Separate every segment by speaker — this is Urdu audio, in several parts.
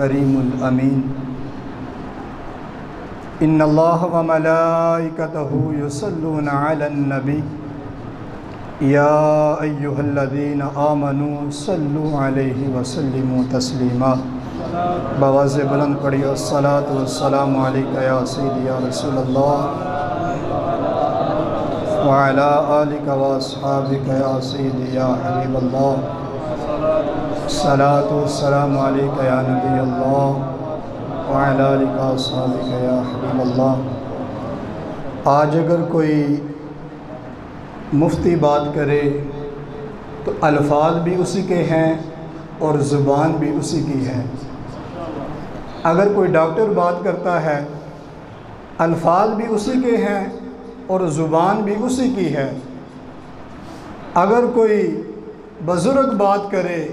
Speaker 1: کریم الامین ان اللہ و ملائکتہ یصلون علی النبی یا ایہا الذین آمنوا صلوا علیہ وسلموا تسلیما بآواز بلند پڑھیے الصلاۃ والسلام علیک یا سیدی یا رسول اللہ وعلی آلک واصحابک یا سیدی یا حبیب اللہ الصلاۃ والسلام علیک یا نبی اللہ وعلی آلک واصحابک یا حبیب اللہ۔ آج اگر کوئی مفتی بات کرے تو الفاظ بھی اسی کے ہیں اور زبان بھی اسی کی ہے۔ اگر کوئی ڈاکٹر بات کرتا ہے الفاظ بھی اسی کے ہیں اور زبان بھی اسی کی ہے۔ اگر کوئی بزرگ بات کرے،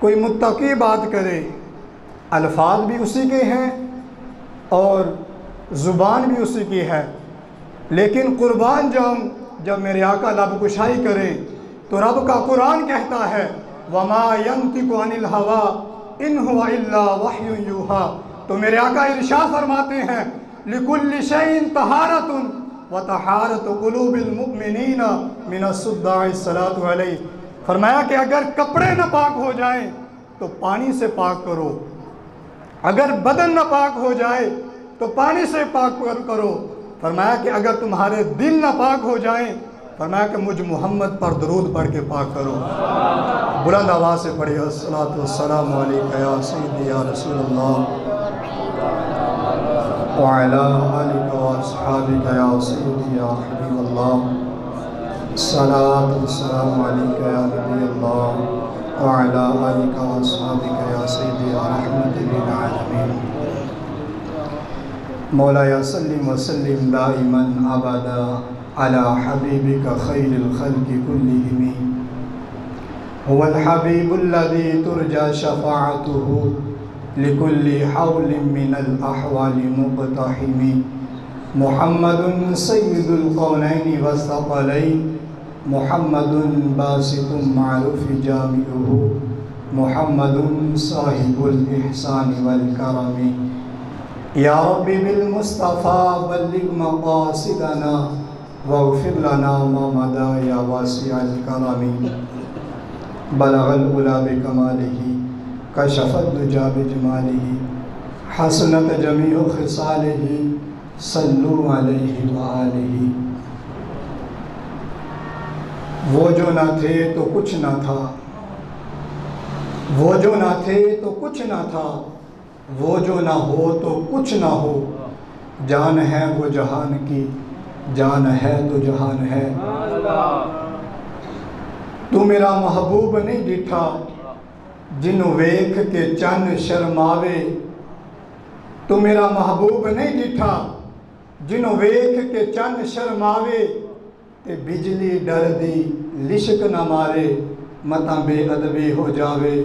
Speaker 1: کوئی متقی بات کرے، الفاظ بھی اسی کے ہیں اور زبان بھی اسی کی ہے۔ لیکن قربان جاؤں جب میرے آقا لب کشائی کریں تو رب کا قرآن کہتا ہے وَمَا يَنطِقُ عَنِ الْهَوَىٰ إِنْ هُوَ إِلَّا وَحْيٌ يُوحَىٰ۔ تو میرے آقا ارشاد فرماتے ہیں لِكُلِّ شَيْءٍ طَهَارَةٌ وَطَهَارَةُ قُلُوبِ الْمُؤْمِنِينَ مِنَ الصُّدَّاعِ الصَّلَاةُ عَلَيْهِ۔ فرمایا کہ اگر کپڑے ناپاک ہو جائیں تو پانی سے پاک کرو، اگر بدن ناپاک ہو جائے تو پانی سے پاک کرو۔ فرمایا کہ اگر تمہارے دل ناپاک ہو جائیں، فرمایا کہ مجھ محمد پر درود پڑھ کے پاک کرو۔ بلند آواز سے پڑھیے الصلاۃ والسلام علیک یا سیدی یا رسول اللہ وعلی آلک واصحابک یا سیدی یا حبیب اللہ۔ الصلاۃ والسلام علیک یا نبی اللہ وعلی آلک واصحابک یا سیدی یا رحمت للعالمین۔ مولایا سلم وسلم دائما ابدا علی حبیبک خیر الخلق کلہم هو الحبیب الذی ترجى شفاعته لكل حول من الاحوال مقتحم محمد سید القونین والثقلین محمد باسط معروف جامعہ محمد صاحب الاحسان والکرم یا رب بالمصطفى بلغ مقاصدنا واغفر لنا ما مضى یا واسع الکرم بلغ العلا بکمالہ کشف الدجى بجمالہ حسنت جمیع خصالہ صلوا علیہ وآلہ۔ وہ جو نہ تھے تو کچھ نہ تھا، وہ جو نہ تھے تو کچھ نہ تھا، وہ جو نہ ہو تو کچھ نہ ہو۔ جان ہے وہ جہان کی، جان ہے تو جہان ہے۔ تو میرا محبوب نہیں ڈٹھا جنوں ویکھ کے چن شرماوے۔ تو میرا محبوب نہیں ڈٹھا جنوں ویکھ کے چن شرماوے۔ تے بجلی ڈر دی لشک نہ مارے متاں بے ادبی ہو جاوے۔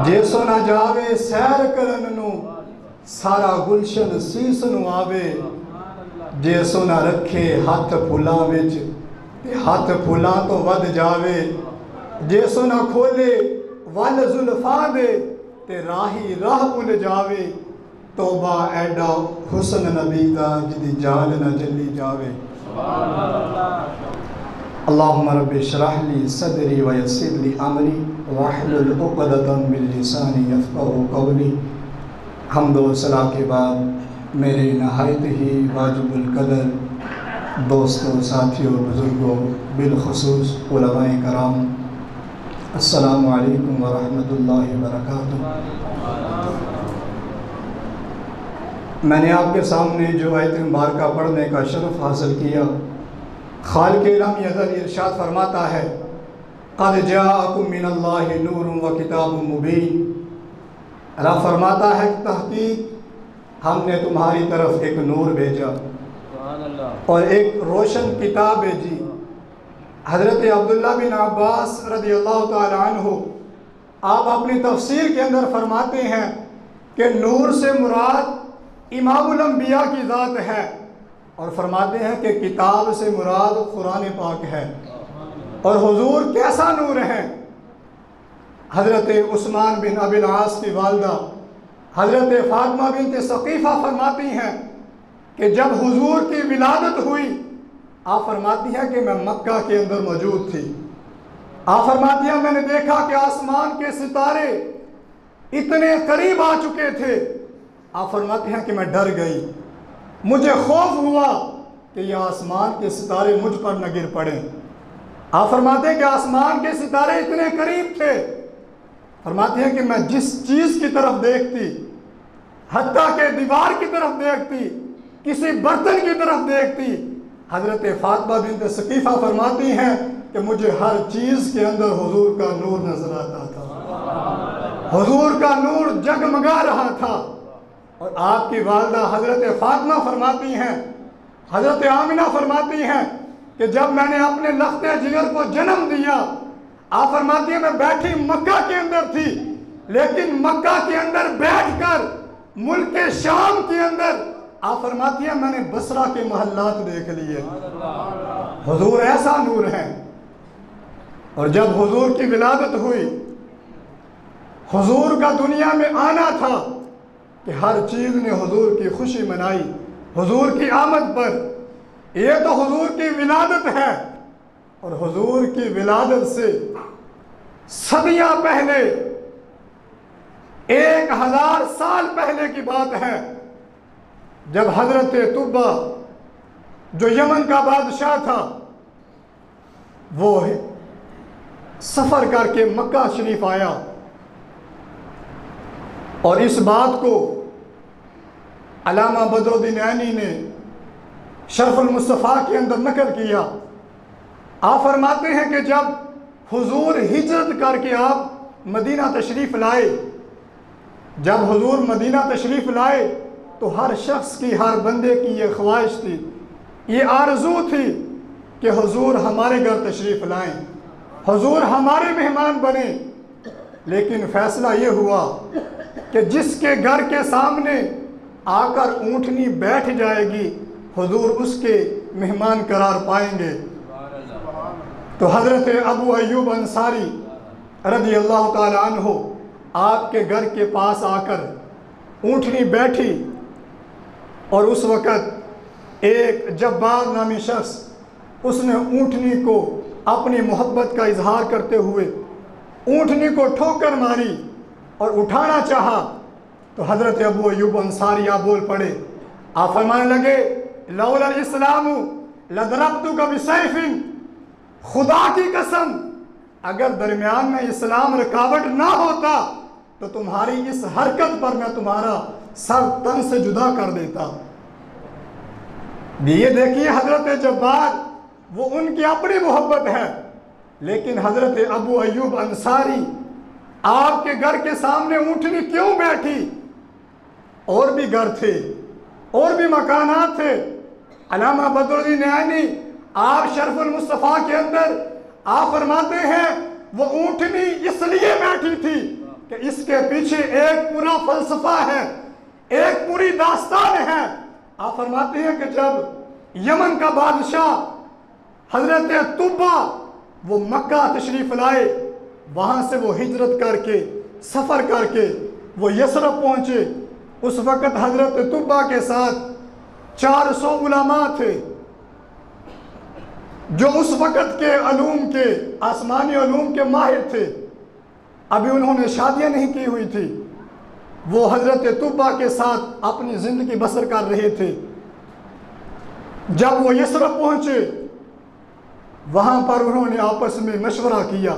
Speaker 1: جیسو نہ جاوے سیر کرن نو سارا گلشن سیس نو آوے۔ جیسو نہ رکھے ہاتھ پھلاں وچ تے ہاتھ پھلاں تو ود جاوے۔ جیسو نہ کھولے ول زلفاں دے تے راہی راہ بھول جاوے۔ توبہ ایڈا حسن نبی دا جدی جال نہ جلی جاوے۔ اللہم رب اشرح لی صدری ویسر لی امری واحلل عقدۃ من لسانی یفقہوا قولی۔ حمد و ثنا کے بعد میرے نہایت ہی واجب القدر دوستوں، ساتھیوں، بزرگوں، بالخصوص علماء کرام، السلام علیکم ورحمۃ اللہ وبرکاتہ۔ میں نے آپ کے سامنے جو آیت مبارکہ پڑھنے کا شرف حاصل کیا، خالق لم یزل ارشاد فرماتا ہے قد جاءکم من اللہ نور و کتاب مبین۔ رب فرماتا ہے کہ تحقیق ہم نے تمہاری طرف ایک نور بھیجا اور ایک روشن کتاب بھیجی۔ حضرت عبداللہ بن عباس رضی اللہ تعالی عنہ آپ اپنی تفسیر کے اندر فرماتے ہیں کہ نور سے مراد امام الانبیاء کی ذات ہے، اور فرماتے ہیں کہ کتاب سے مراد قرآن پاک ہے۔ اور حضور کیسا نور ہے؟ حضرت عثمان بن ابی العاص کی والدہ حضرت فاطمہ بنت ثقیفہ فرماتی ہیں کہ جب حضور کی ولادت ہوئی، آپ فرماتی ہیں کہ میں مکہ کے اندر موجود تھی۔ آپ فرماتی ہیں میں نے دیکھا کہ آسمان کے ستارے اتنے قریب آ چکے تھے۔ آپ فرماتی ہیں کہ میں ڈر گئی، مجھے خوف ہوا کہ یہ آسمان کے ستارے مجھ پر نہ گر پڑیں۔ آپ فرماتے ہیں کہ آسمان کے ستارے اتنے قریب تھے، فرماتی ہیں کہ میں جس چیز کی طرف دیکھتی، حتیٰ کہ دیوار کی طرف دیکھتی، کسی برتن کی طرف دیکھتی، حضرت فاطمہ بنت ثقیفہ فرماتی ہیں کہ مجھے ہر چیز کے اندر حضور کا نور نظر آتا تھا، حضور کا نور جگمگا رہا تھا۔ اور آپ کی والدہ حضرت فاطمہ فرماتی ہیں، حضرت آمنہ فرماتی ہیں کہ جب میں نے اپنے لخت جگر کو جنم دیا، آپ فرماتی ہیں میں بیٹھی مکہ کے اندر تھی، لیکن مکہ کے اندر بیٹھ کر ملک شام کے اندر آپ فرماتی ہیں میں نے بصرہ کے محلات دیکھ لیے۔ حضور ایسا نور ہے۔ اور جب حضور کی ولادت ہوئی، حضور کا دنیا میں آنا تھا کہ ہر چیز نے حضور کی خوشی منائی حضور کی آمد پر۔ یہ تو حضور کی ولادت ہے، اور حضور کی ولادت سے صدیاں پہلے، 1000 سال پہلے کی بات ہے، جب حضرت طبہ جو یمن کا بادشاہ تھا، وہ سفر کر کے مکہ شریف آیا، اور اس بات کو علامہ بدر الدین عینی نے شرف المصطفیٰ کے اندر نقل کیا۔ آپ فرماتے ہیں کہ جب حضور ہجرت کر کے آپ مدینہ تشریف لائے، جب حضور مدینہ تشریف لائے تو ہر شخص کی، ہر بندے کی یہ خواہش تھی، یہ آرزو تھی کہ حضور ہمارے گھر تشریف لائیں، حضور ہمارے مہمان بنیں۔ لیکن فیصلہ یہ ہوا کہ جس کے گھر کے سامنے آ کر اونٹنی بیٹھ جائے گی، حضور اس کے مہمان قرار پائیں گے۔ تو حضرت ابو ایوب انصاری رضی اللہ تعالی عنہ آپ کے گھر کے پاس آ کر اونٹنی بیٹھی، اور اس وقت ایک جبار نامی شخص اس نے اونٹنی کو اپنی محبت کا اظہار کرتے ہوئے اونٹنی کو ٹھوکر ماری اور اٹھانا چاہا، تو حضرت ابو ایوب انصاری آپ بول پڑے، آپ فرمانے لگے لولا الاسلام لضربتک بسیف، خدا کی قسم اگر درمیان میں اسلام رکاوٹ نہ ہوتا تو تمہاری اس حرکت پر میں تمہارا سر تن سے جدا کر دیتا۔ یہ دیکھیے حضرت جبار، وہ ان کی اپنی محبت ہے، لیکن حضرت ابو ایوب انصاری آپ کے گھر کے سامنے اونٹنی کیوں بیٹھی؟ اور بھی گھر تھے، اور بھی مکانات تھے۔ علامہ بدر الدین عینی آپ شرف المصطفیٰ کے اندر آپ فرماتے ہیں وہ اونٹنی اس لیے بیٹھی تھی کہ اس کے پیچھے ایک پورا فلسفہ ہے، ایک پوری داستان ہے۔ آپ فرماتے ہیں کہ جب یمن کا بادشاہ حضرت طبہ وہ مکہ تشریف لائے، وہاں سے وہ ہجرت کر کے، سفر کر کے وہ یثرب پہنچے۔ اس وقت حضرت طبہ کے ساتھ 400 علماء تھے جو اس وقت کے علوم کے، آسمانی علوم کے ماہر تھے۔ ابھی انہوں نے شادیاں نہیں کی ہوئی تھی، وہ حضرت طبہ کے ساتھ اپنی زندگی بسر کر رہے تھے۔ جب وہ یثرب پہنچے، وہاں پر انہوں نے آپس میں مشورہ کیا،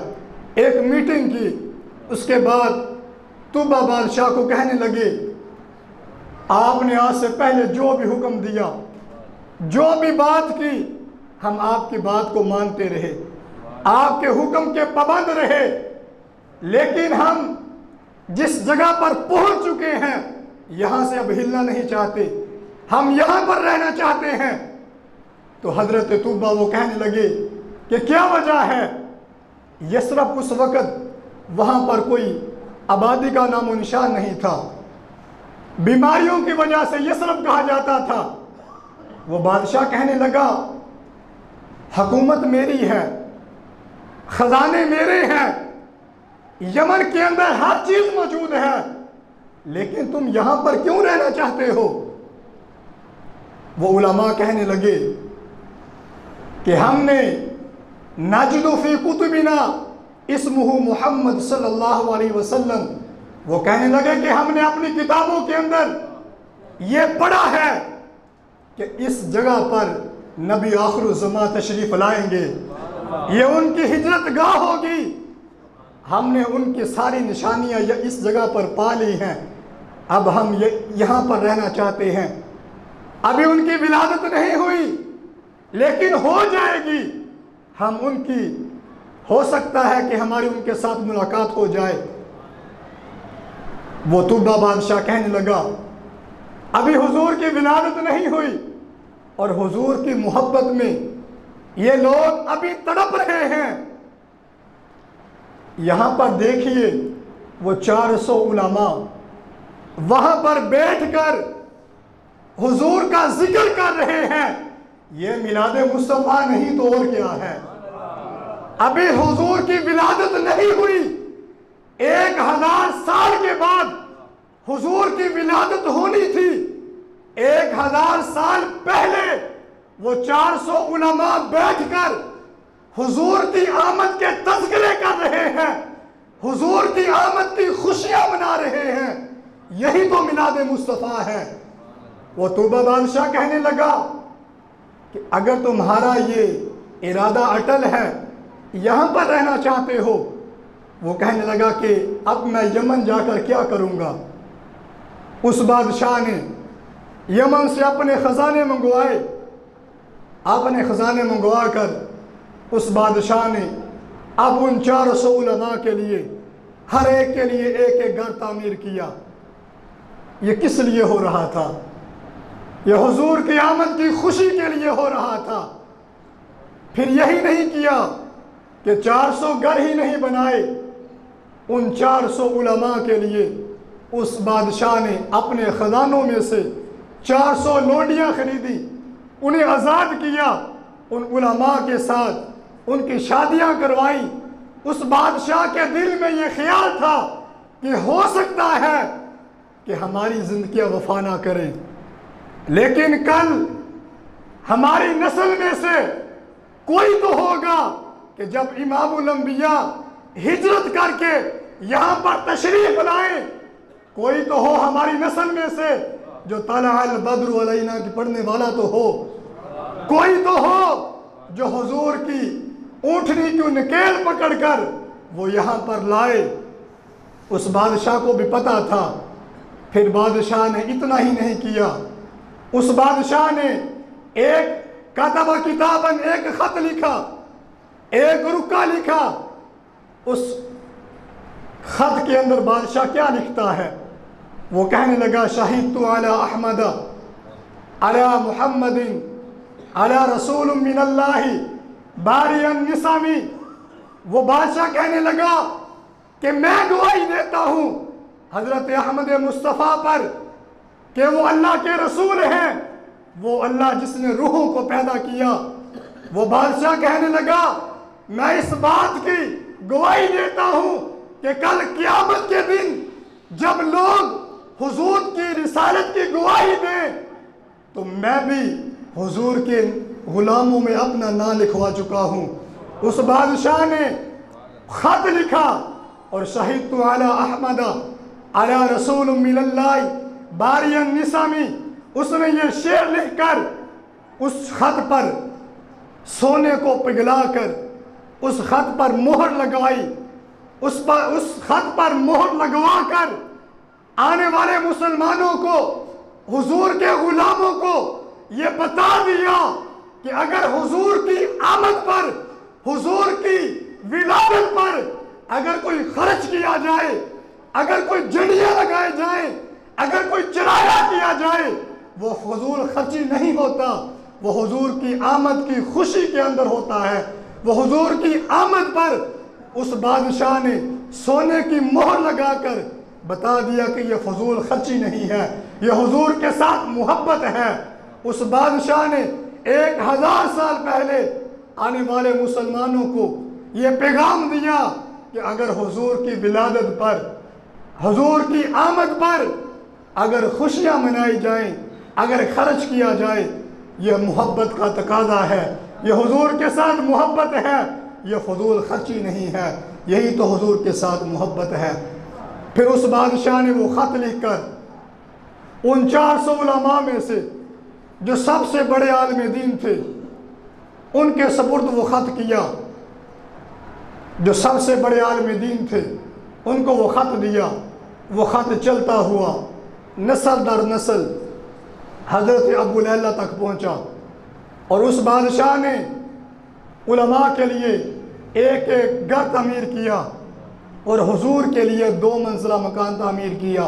Speaker 1: ایک میٹنگ کی۔ اس کے بعد طبہ بادشاہ کو کہنے لگے آپ نے آج سے پہلے جو بھی حکم دیا، جو بھی بات کی، ہم آپ کی بات کو مانتے رہے، آپ کے حکم کے پابند رہے، لیکن ہم جس جگہ پر پہنچ چکے ہیں یہاں سے اب ہلنا نہیں چاہتے، ہم یہاں پر رہنا چاہتے ہیں۔ تو حضرت طبہ وہ کہنے لگے کہ کیا وجہ ہے؟ یثرب اس وقت وہاں پر کوئی آبادی کا نام و نشان نہیں تھا، بیماریوں کی وجہ سے یثرب کہا جاتا تھا۔ وہ بادشاہ کہنے لگا حکومت میری ہے، خزانے میرے ہیں، یمن کے اندر ہر چیز موجود ہے، لیکن تم یہاں پر کیوں رہنا چاہتے ہو؟ وہ علماء کہنے لگے کہ ہم نے نجد فی کتبنا اسمہ محمد صلی اللہ علیہ وسلم، وہ کہنے لگے کہ ہم نے اپنی کتابوں کے اندر یہ پڑھا ہے کہ اس جگہ پر نبی آخر الزمان تشریف لائیں گے، یہ ان کی ہجرت گاہ ہوگی، ہم نے ان کی ساری نشانیاں اس جگہ پر پا لی ہیں، اب ہم یہاں پر رہنا چاہتے ہیں۔ ابھی ان کی ولادت نہیں ہوئی لیکن ہو جائے گی، ہم ان کی ہو سکتا ہے کہ ہماری ان کے ساتھ ملاقات ہو جائے۔ وہ طوبہ بادشاہ کہنے لگا ابھی حضور کی ولادت نہیں ہوئی اور حضور کی محبت میں یہ لوگ ابھی تڑپ رہے ہیں۔ یہاں پر دیکھیے وہ 400 علماء وہاں پر بیٹھ کر حضور کا ذکر کر رہے ہیں، یہ میلاد مصطفیٰ نہیں تو اور کیا ہے؟ ابھی حضور کی ولادت نہیں ہوئی، 1000 سال کے بعد حضور کی ولادت ہونی تھی۔ 1000 سال پہلے وہ 400 علماء بیٹھ کر حضور کی آمد کے تذکرے کر رہے ہیں، حضور کی آمد کی خوشیاں منا رہے ہیں، یہی تو میلاد مصطفیٰ ہے۔ وہ طوبہ بادشاہ کہنے لگا کہ اگر تمہارا یہ ارادہ اٹل ہے، یہاں پر رہنا چاہتے ہو، وہ کہنے لگا کہ اب میں یمن جا کر کیا کروں گا؟ اس بادشاہ نے یمن سے اپنے خزانے منگوائے، اپنے خزانے منگوا کر اس بادشاہ نے اب ان 400 علماء کے لیے ہر ایک کے لیے ایک ایک گھر تعمیر کیا۔ یہ کس لیے ہو رہا تھا؟ یہ حضور کی آمد کی خوشی کے لیے ہو رہا تھا۔ پھر یہی نہیں کیا کہ 400 گھر ہی نہیں بنائے، ان 400 علماء کے لیے اس بادشاہ نے اپنے خزانوں میں سے 400 لونڈیاں خریدی، انہیں آزاد کیا، ان علماء کے ساتھ ان کی شادیاں کروائیں۔ اس بادشاہ کے دل میں یہ خیال تھا کہ ہو سکتا ہے کہ ہماری زندگیاں وفا نہ کریں، لیکن کل ہماری نسل میں سے کوئی تو ہوگا کہ جب امام الانبیاء ہجرت کر کے یہاں پر تشریف لائیں، کوئی تو ہو ہماری نسل میں سے جو طلع البدر علینا کی پڑھنے والا تو ہو، کوئی تو ہو جو حضور کی اونٹنی کی نکیل پکڑ کر وہ یہاں پر لائے۔ اس بادشاہ کو بھی پتا تھا۔ پھر بادشاہ نے اتنا ہی نہیں کیا، اس بادشاہ نے ایک کتب کتاباً ایک خط لکھا، ایک رکا لکھا۔ اس خط کے اندر بادشاہ کیا لکھتا ہے؟ وہ کہنے لگا شہدت علی احمد علی محمد علی رسول من اللہ باری النسامی۔ وہ بادشاہ کہنے لگا کہ میں گواہی دیتا ہوں حضرت احمد مصطفیٰ پر کہ وہ اللہ کے رسول ہیں، وہ اللہ جس نے روحوں کو پیدا کیا۔ وہ بادشاہ کہنے لگا میں اس بات کی گواہی دیتا ہوں کہ کل قیامت کے دن جب لوگ حضور کی رسالت کی گواہی دیں تو میں بھی حضور کے غلاموں میں اپنا نام لکھوا چکا ہوں۔ اس بادشاہ نے خط لکھا اور شہدت علی احمد علی رسول من اللہ باری النسامی، اس نے یہ شعر لکھ کر اس خط پر سونے کو پگھلا کر اس خط پر مہر لگوائی، اس خط پر مہر لگوا کر آنے والے مسلمانوں کو، حضور کے غلاموں کو یہ بتا دیا کہ اگر حضور کی آمد پر، حضور کی ولادت پر اگر کوئی خرچ کیا جائے، اگر کوئی جھنڈیاں لگائے جائیں، اگر کوئی چرایا کیا جائے، وہ فضول خرچی نہیں ہوتا، وہ حضور کی آمد کی خوشی کے اندر ہوتا ہے۔ وہ حضور کی آمد پر اس بادشاہ نے سونے کی مہر لگا کر بتا دیا کہ یہ فضول خرچی نہیں ہے، یہ حضور کے ساتھ محبت ہے۔ اس بادشاہ نے 1000 سال پہلے آنے والے مسلمانوں کو یہ پیغام دیا کہ اگر حضور کی ولادت پر، حضور کی آمد پر اگر خوشیاں منائی جائیں، اگر خرچ کیا جائے، یہ محبت کا تقاضا ہے، یہ حضور کے ساتھ محبت ہے، یہ فضول خرچی نہیں ہے، یہی تو حضور کے ساتھ محبت ہے۔ پھر اس بادشاہ نے وہ خط لکھ کر ان 400 علماء میں سے جو سب سے بڑے عالم دین تھے ان کے سپرد وہ خط کیا، جو سب سے بڑے عالم دین تھے ان کو وہ خط دیا۔ وہ خط چلتا ہوا نسل در نسل حضرت ابو لیلہ تک پہنچا، اور اس بادشاہ نے علماء کے لیے ایک ایک گھر تعمیر کیا اور حضور کے لیے 2 منزلہ مکان تعمیر کیا،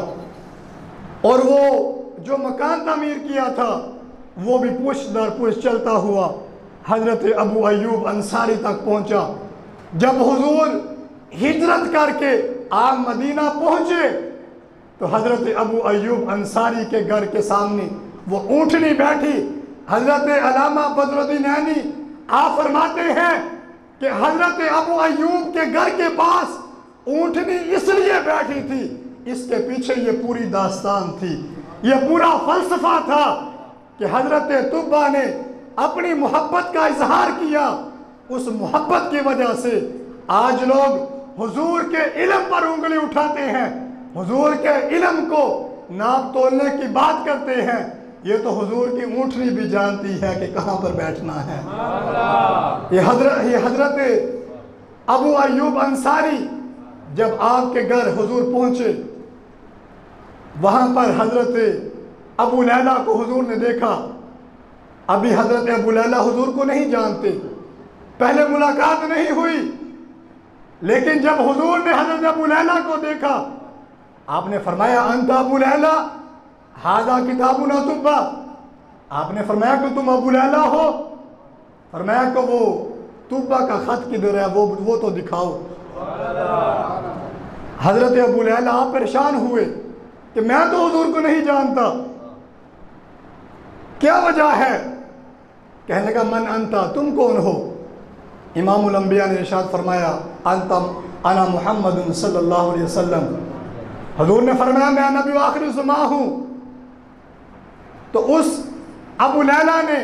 Speaker 1: اور وہ جو مکان تعمیر کیا تھا وہ بھی پشت در پشت چلتا ہوا حضرت ابو ایوب انصاری تک پہنچا۔ جب حضور ہجرت کر کے آپ مدینہ پہنچے تو حضرت ابو ایوب انصاری کے گھر کے سامنے وہ اونٹنی بیٹھی۔ حضرت علامہ بدر الدین عینی آپ فرماتے ہیں کہ حضرت ابو ایوب کے گھر کے پاس اونٹنی اس لیے بیٹھی تھی، اس کے پیچھے یہ پوری داستان تھی، یہ پورا فلسفہ تھا کہ حضرت طبہ نے اپنی محبت کا اظہار کیا۔ اس محبت کی وجہ سے آج لوگ حضور کے علم پر انگلی اٹھاتے ہیں، حضور کے علم کو ناپ تولنے کی بات کرتے ہیں۔ یہ تو حضور کی اونٹنی بھی جانتی ہے کہ کہاں پر بیٹھنا ہے۔ یہ حضرت ابو ایوب انصاری جب آپ کے گھر حضور پہنچے، وہاں پر حضرت ابو لیلہ کو حضور نے دیکھا۔ ابھی حضرت ابو لیلہ حضور کو نہیں جانتے، پہلے ملاقات نہیں ہوئی، لیکن جب حضور نے حضرت ابو لیلہ کو دیکھا آپ نے فرمایا انت ابو لیلہ ھذا کتابنا طبہ، آپ نے فرمایا کہ تم ابو لیلہ ہو؟ فرمایا کہ وہ طبہ کا خط کدھر ہے، وہ تو دکھاؤ۔ حضرت ابو لیلہ آپ پریشان ہوئے کہ میں تو حضور کو نہیں جانتا، کیا وجہ ہے؟ کہنے لگا من انتا، تم کون ہو؟ امام الانبیاء نے ارشاد فرمایا انا محمد صلی اللہ علیہ وسلم۔ حضور نے فرمایا میں نبی آخر الزمان ہوں۔ تو اس ابو لیلہ نے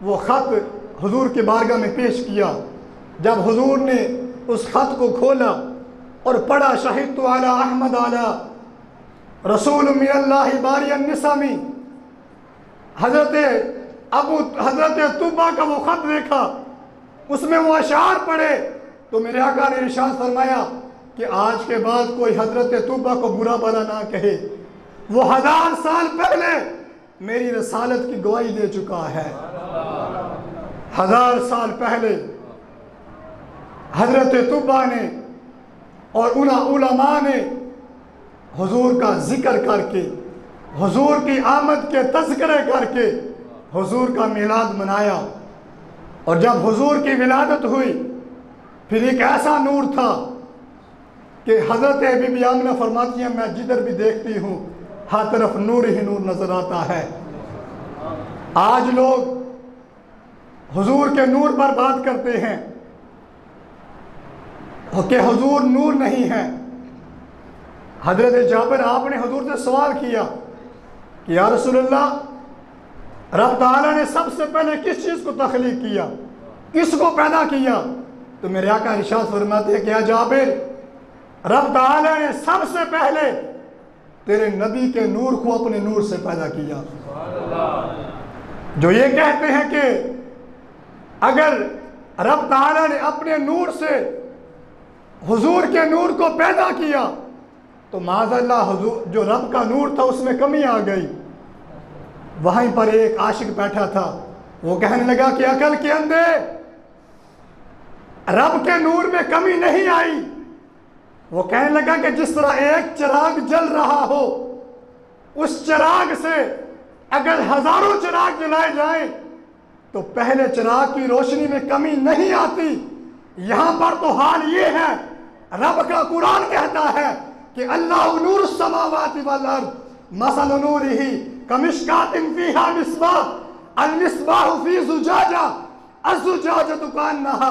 Speaker 1: وہ خط حضور کے بارگاہ میں پیش کیا۔ جب حضور نے اس خط کو کھولا اور پڑھا شہدت علی احمد علی رسول من اللہ باری النسامی، حضرت طبہ کا وہ خط دیکھا، اس میں وہ اشعار پڑھے، تو میرے آقا نے ارشاد فرمایا کہ آج کے بعد کوئی حضرت طبہ کو برا بھلا نہ کہے، وہ 1000 سال پہلے میری رسالت کی گواہی دے چکا ہے۔ 1000 سال پہلے حضرت طبہ نے اور ان علماء نے حضور کا ذکر کر کے، حضور کی آمد کے تذکرے کر کے حضور کا میلاد منایا۔ اور جب حضور کی ولادت ہوئی پھر ایک ایسا نور تھا کہ حضرت بی بی آمنہ فرماتی ہیں میں جدھر بھی دیکھتی ہوں ہر طرف نور ہی نور نظر آتا ہے۔ آج لوگ حضور کے نور پر بات کرتے ہیں کہ حضور نور نہیں ہے۔ حضرت جابر آپ نے حضور سے سوال کیا کہ یا رسول اللہ، رب تعالیٰ نے سب سے پہلے کس چیز کو تخلیق کیا، کس کو پیدا کیا؟ تو میرے آقا ارشاد فرماتے ہیں کہ یا جابر، رب تعالیٰ نے سب سے پہلے تیرے نبی کے نور کو اپنے نور سے پیدا کیا۔ جو یہ کہتے ہیں کہ اگر رب تعالیٰ نے اپنے نور سے حضور کے نور کو پیدا کیا تو معاذ اللہ حضور جو رب کا نور تھا اس میں کمی آ گئی۔ وہیں پر ایک عاشق بیٹھا تھا، وہ کہنے لگا کہ عقل کے اندھے، رب کے نور میں کمی نہیں آئی۔ وہ کہنے لگا کہ جس طرح ایک چراغ جل رہا ہو، اس چراغ سے اگر ہزاروں چراغ جلائے جائیں تو پہلے چراغ کی روشنی میں کمی نہیں آتی۔ یہاں پر تو حال یہ ہے، رب کا قرآن کہتا ہے کہ اللہ نور السماوات والارض مثل نورہ کمشکاۃ فیہا مصباح المصباح فی زجاجہ الزجاجۃ کانہا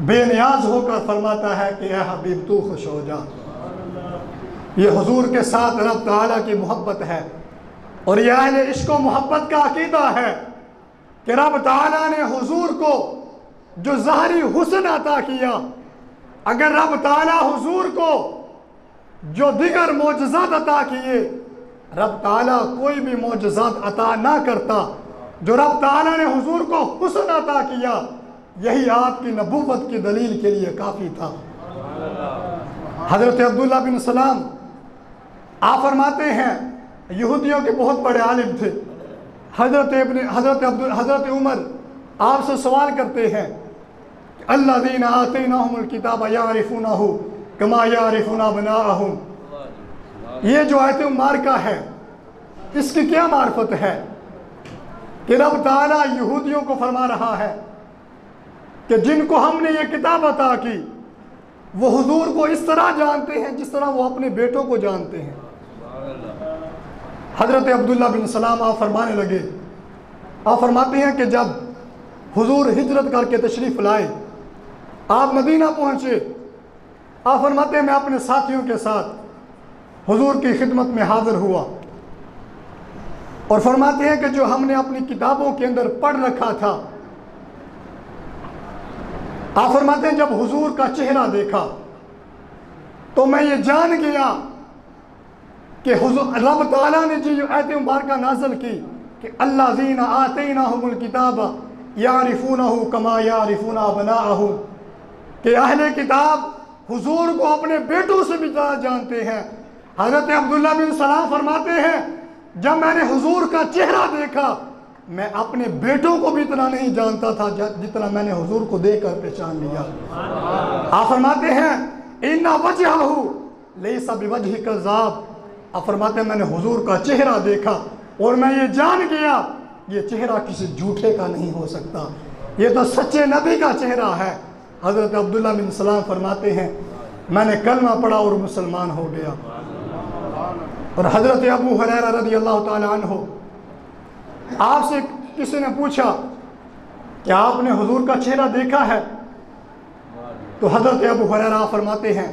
Speaker 1: بے نیاز ہو کر فرماتا ہے کہ اے حبیب تو خوش ہو جا۔ یہ حضور کے ساتھ رب تعالیٰ کی محبت ہے، اور یہ اہل عشق و محبت کا عقیدہ ہے کہ رب تعالیٰ نے حضور کو جو ظاہری حسن عطا کیا، اگر رب تعالیٰ حضور کو جو دیگر معجزات عطا کیے، رب تعالیٰ کوئی بھی معجزات عطا نہ کرتا، جو رب تعالیٰ نے حضور کو حسن عطا کیا، یہی آپ کی نبوت کی دلیل کے لیے کافی تھا۔ حضرت عبداللہ بن سلام آپ فرماتے ہیں یہودیوں کے بہت بڑے عالم تھے۔ حضرت عمر آپ سے سوال کرتے ہیں الذین آتیناہم الکتاب یعرفونہ کما یعرفون ابناءہم، یہ جو آیت مبارکہ ہے اس کی کیا معرفت ہے کہ رب تعالیٰ یہودیوں کو فرما رہا ہے کہ جن کو ہم نے یہ کتاب عطا کی وہ حضور کو اس طرح جانتے ہیں جس طرح وہ اپنے بیٹوں کو جانتے ہیں۔ حضرت عبداللہ بن سلام آپ فرمانے لگے، آپ فرماتے ہیں کہ جب حضور ہجرت کر کے تشریف لائے، آپ مدینہ پہنچے، آپ فرماتے ہیں میں اپنے ساتھیوں کے ساتھ حضور کی خدمت میں حاضر ہوا، اور فرماتے ہیں کہ جو ہم نے اپنی کتابوں کے اندر پڑھ رکھا تھا، آپ فرماتے ہیں جب حضور کا چہرہ دیکھا تو میں یہ جان گیا کہ رب تعالیٰ نے جو آیت مبارکہ نازل کی کہ الذین آتیناہم الکتاب یعرفونہ کما یعرفون ابناءہم، کہ اہل کتاب حضور کو اپنے بیٹوں سے بھی زیادہ جانتے ہیں۔ حضرت عبداللہ بن سلام فرماتے ہیں جب میں نے حضور کا چہرہ دیکھا میں اپنے بیٹوں کو بھی اتنا نہیں جانتا تھا جتنا میں نے حضور کو دیکھ کر پہچان لیا۔ آپ فرماتے ہیں اِنَّ وَجْهَهُ لَيْسَ بِوَجْهِ كَذَّابٍ، آپ فرماتے ہیں میں نے حضور کا چہرہ دیکھا اور میں یہ جان گیا یہ چہرہ کسی جھوٹے کا نہیں ہو سکتا، یہ تو سچے نبی کا چہرہ ہے۔ حضرت عبداللہ بن سلام فرماتے ہیں میں نے کلمہ پڑھا اور مسلمان ہو گیا۔ اور حضرت ابو ہریرہ رضی اللہ تعالی عنہ، آپ سے کسی نے پوچھا کہ آپ نے حضور کا چہرہ دیکھا ہے؟ تو حضرت ابو ہریرہ فرماتے ہیں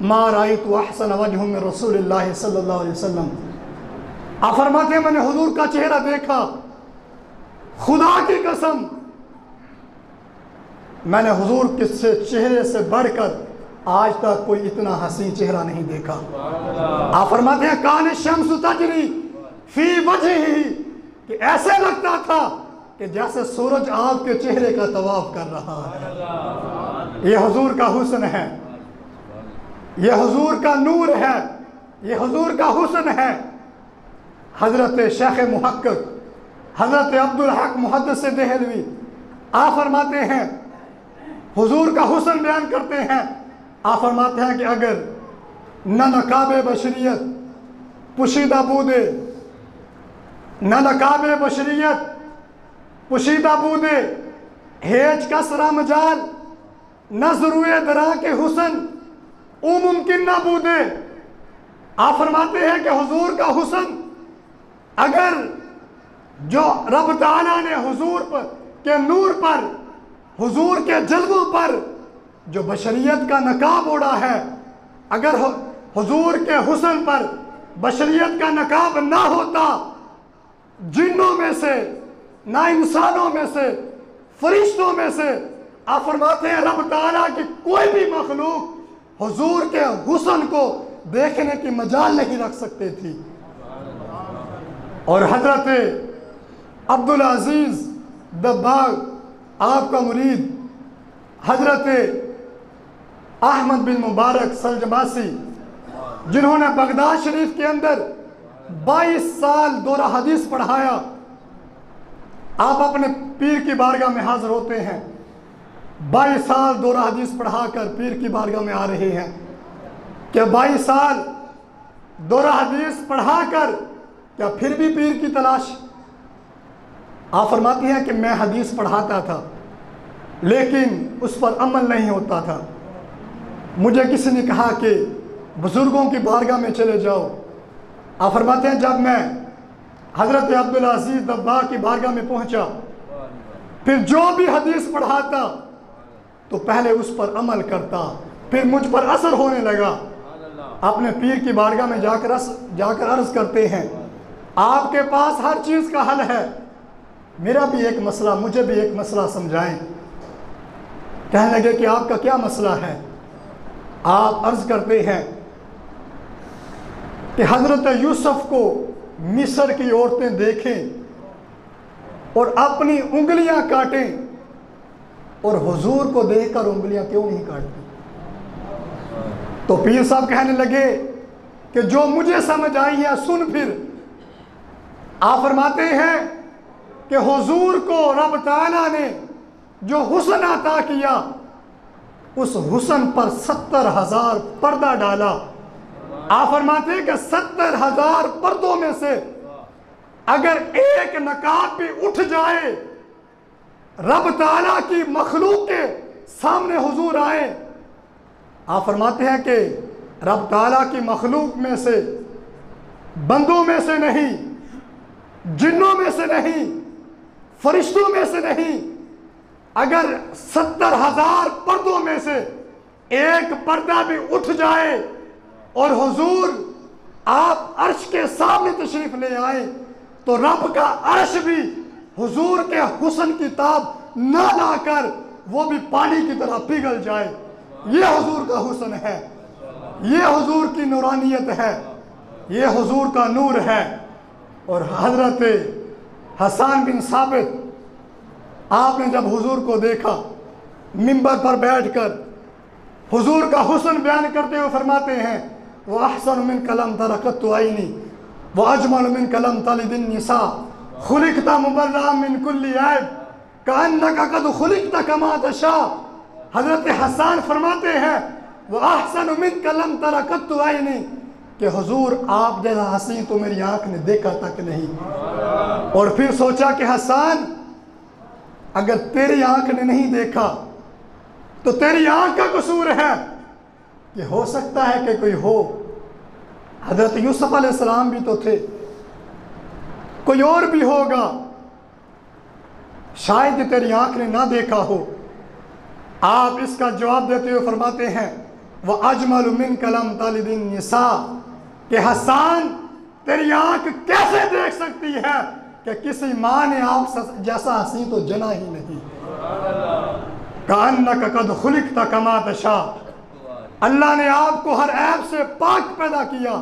Speaker 1: ما رأیت احسن وجہ من رسول اللہ صلی اللہ علیہ وسلم، آپ فرماتے ہیں میں نے حضور کا چہرہ دیکھا، خدا کی قسم میں نے حضور کے چہرے سے بڑھ کر آج تک کوئی اتنا حسین چہرہ نہیں دیکھا۔ آپ فرماتے ہیں کان الشمس تجری فی وجہہ، کہ ایسے لگتا تھا کہ جیسے سورج آپ کے چہرے کا طواف کر رہا ہے۔ یہ حضور کا حسن ہے، یہ حضور کا نور ہے، یہ حضور کا حسن ہے۔ حضرت شیخ محقق حضرت عبدالحق محدث دہلوی آپ فرماتے ہیں حضور کا حسن بیان کرتے ہیں، آپ فرماتے ہیں کہ اگر نہ نقاب بشریت پوشیدہ بودے، نہ نقاب بشریت پوشیدہ بودے، ہیج کسرہ مجال، نہ ضروع درا کے حسن او ممکن نہ بودے۔ آپ فرماتے ہیں کہ حضور کا حسن اگر جو رب تعالیٰ نے حضور کے نور پر، حضور کے جلووں پر جو بشریت کا نقاب اوڑا ہے، اگر حضور کے حسن پر بشریت کا نقاب نہ ہوتا، جنوں میں سے نہ انسانوں میں سے فرشتوں میں سے، آپ فرماتے ہیں رب تعالیٰ کی کوئی بھی مخلوق حضور کے حسن کو دیکھنے کی مجال نہیں رکھ سکتے تھی۔ اور حضرت عبدالعزیز دباغ آپ کا مرید حضرت احمد بن مبارک سلجماسی، جنہوں نے بغداد شریف کے اندر 22 سال دورہ حدیث پڑھایا، آپ اپنے پیر کی بارگاہ میں حاضر ہوتے ہیں، 22 سال دورہ حدیث پڑھا کر پیر کی بارگاہ میں آ رہے ہیں کہ 22 سال دورہ حدیث پڑھا کر کیا پھر بھی پیر کی تلاش؟ آپ فرماتی ہیں کہ میں حدیث پڑھاتا تھا لیکن اس پر عمل نہیں ہوتا تھا، مجھے کسی نے کہا کہ بزرگوں کی بارگاہ میں چلے جاؤ۔ آپ فرماتے ہیں جب میں حضرت عبدالعزیز دباغ کی بارگاہ میں پہنچا، پھر جو بھی حدیث پڑھاتا تو پہلے اس پر عمل کرتا، پھر مجھ پر اثر ہونے لگا۔ اپنے پیر کی بارگاہ میں جا کر عرض کرتے ہیں آپ کے پاس ہر چیز کا حل ہے، میرا بھی ایک مسئلہ، مجھے بھی ایک مسئلہ سمجھائیں۔ کہنے لگے کہ آپ کا کیا مسئلہ ہے؟ آپ عرض کرتے ہیں کہ حضرت یوسف کو مصر کی عورتیں دیکھیں اور اپنی انگلیاں کاٹیں، اور حضور کو دیکھ کر انگلیاں کیوں نہیں کاٹتی؟ تو پیر صاحب کہنے لگے کہ جو مجھے سمجھ آئی ہے سن پھر۔ آپ فرماتے ہیں کہ حضور کو رب تعالیٰ نے جو حسن عطا کیا، اس حسن پر 70,000 پردہ ڈالا۔ آپ فرماتے ہیں کہ 70,000 پردوں میں سے اگر ایک نقاب بھی اٹھ جائے، رب تعالیٰ کی مخلوق کے سامنے حضور آئے۔ آپ فرماتے ہیں کہ رب تعالیٰ کی مخلوق میں سے، بندوں میں سے نہیں، جنوں میں سے نہیں، فرشتوں میں سے نہیں، اگر 70,000 پردوں میں سے ایک پردہ بھی اٹھ جائے اور حضور آپ عرش کے سامنے تشریف لے آئے، تو رب کا عرش بھی حضور کے حسن کی تاب نہ لا کر وہ بھی پانی کی طرح پگھل جائے۔ یہ حضور کا حسن ہے، یہ حضور کی نورانیت ہے، یہ حضور کا نور ہے۔ اور حضرت حسان بن ثابت، آپ نے جب حضور کو دیکھا منبر پر بیٹھ کر حضور کا حسن بیان کرتے ہوئے فرماتے ہیں وَأَحْسَنُ مِنْكَ لَمْ تَرَ قَطُّ عَيْنِي وَأَجْمَلُ مِنْكَ لَمْ تَلِدِ النِّسَاءُ خُلِقْتَ مُبَرَّأً مِنْ كُلِّ عَيْبٍ كَأَنَّكَ قَدْ خُلِقْتَ كَمَا تَشَاءُ۔ حضرت حسان فرماتے ہیں وَأَحْسَنُ مِنْكَ لَمْ تَرَ قَطُّ عَيْنِي کہ حضور آپ جیسا حسین تو میری آنکھ نے دیکھا تک نہیں۔ اور پھر سوچا کہ حسان اگر تیری آنکھ نے نہیں دیکھا تو تیری آنکھ کا قصور ہے، کہ ہو سکتا ہے کہ کوئی ہو۔ حضرت یوسف علیہ السلام بھی تو تھے، کوئی اور بھی ہوگا، شاید تیری آنکھ نے نہ دیکھا ہو۔ آپ اس کا جواب دیتے ہوئے فرماتے ہیں وَأَجْمَلُ مِنْكَ لَمْ تَلِدِ النِّسَاءُ کہ حسان تیری آنکھ کیسے دیکھ سکتی ہے کہ کسی ماں نے آپ جیسا حسین تو جنا ہی نہیں۔ كَأَنَّكَ قَدْ خُلِقْتَ كَمَا تَشَاءُ اللہ نے آپ کو ہر عیب سے پاک پیدا کیا،